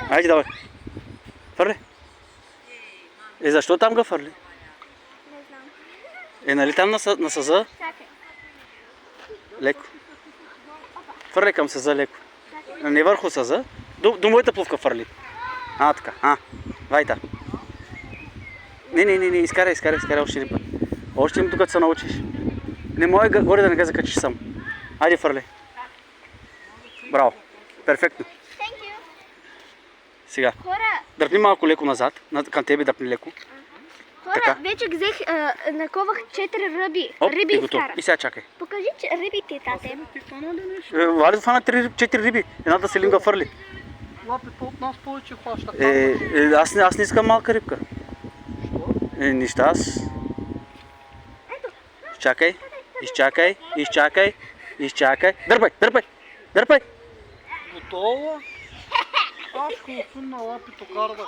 Айде, давай. Фърли. Защо там го фърли? Не знам. Нали там на съза? Чакай. Леко. Фърли към съза леко. Не върху съза. До моята плувка фърли. Така. Вайта. Не, изкарай още един път. Още им докато се научиш. Не може горе да не го закачиш сам. Айде фърли. Браво. Перфектно. Thank you. Сега. Хора, Дръпни малко леко назад. Към тебе дръпни леко. Така. вече взех, наковах 4 ръби. Оп, Риби и готово. изкарах. И сега чакай. Покажи, че рибите, тате. Валя фана 4 риби. Едната селинга фърли. Лапето от нас повече хваща. Аз не искам малка рибка. Нищо аз. Изчакай. Дърпай. Готово. Аз хубаво на лапито карда.